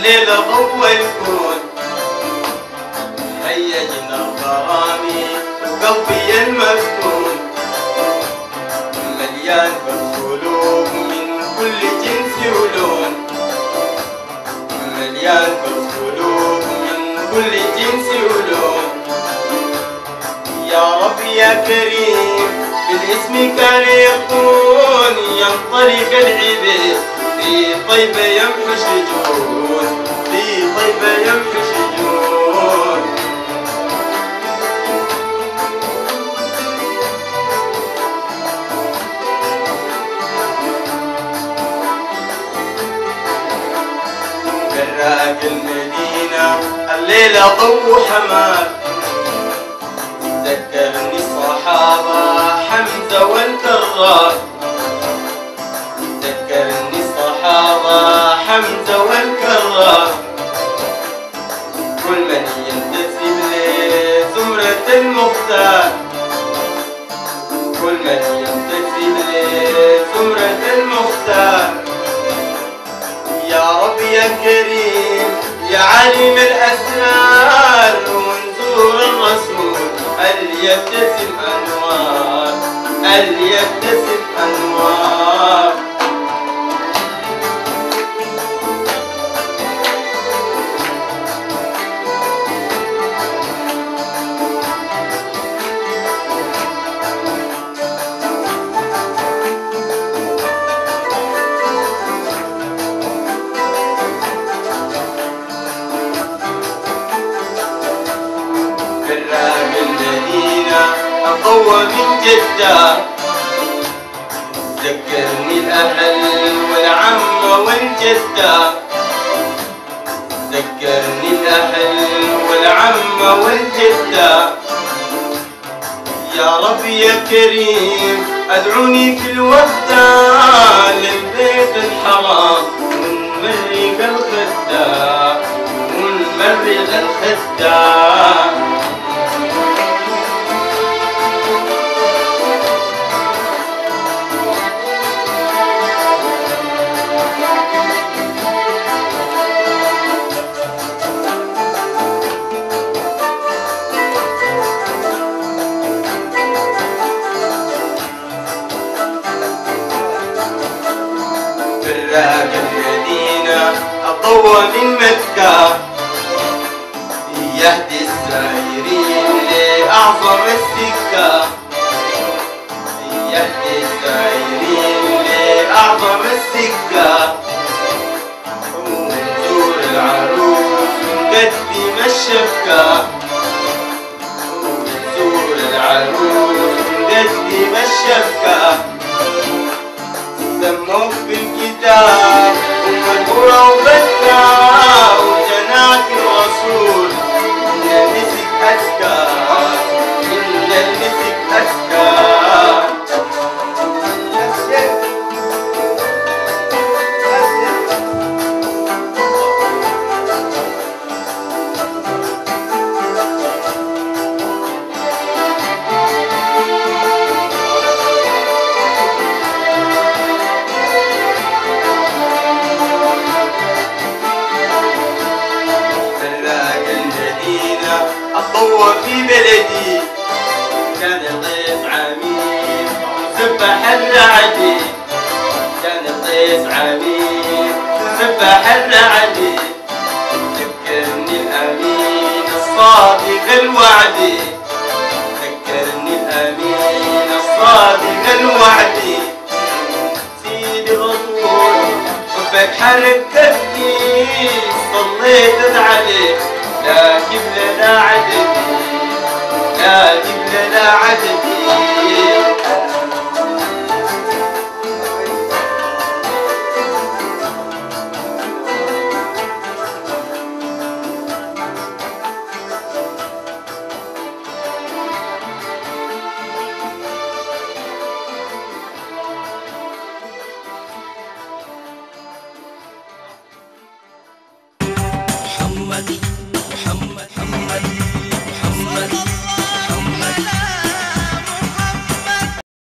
الليلة ضوى الكون، هيجنا غرامي وقلبي المفتون، مليان بالقلوب من كل جنس ولون، مليان بالقلوب من كل جنس ولون. يا رب يا كريم بالاسم كان يكون، ينطلق العبيد في طيبة يمحو الشجون، في طيبة يمحو الشجون. براق المدينة الليلة ضو حمال، ذكرني الصحابة حمزة والكرار، ذكرني الصحابة حمزة والكرار. كل من ينتسب لزمرة المختار، كل من ينتسب لزمرة المختار. يا رب يا كريم يا عليم الأسرار، ونزور الرسول اللي يبتسم أنوار، اللي يبتسم أنوار. أقوى من جدة، ذكرني الأهل والعمة والجدة، ذكرني الأهل والعمة والجدة. يا رب يا كريم أدعوني في الوفدة للبيت الحرام، ونمرق الخدة ونمرق الخدة. براق المدينة أطوى من مكة، يهدي السائرين لأعظم السكة، يهدي السائرين لأعظم السكة. ونزور العروس ونقدم الشبكة، ونزور العروس ونقدم الشبكة. سموك بالكتاب ومدورة وبكى، وجناك الرسول إن المسك أزكى، إن المسك أزكى. أطوى في بلدي كان الضيف عميد وسبح الرعدي، كان الضيف عميد وسبح الرعدي. ذكرني الأمين الصادق الوعدي، ذكرني الأمين الصادق الوعدي. سيدي الرسول حبك حركتني، صليت عليك لا جبل لا عددي، لا جبل لا عددي.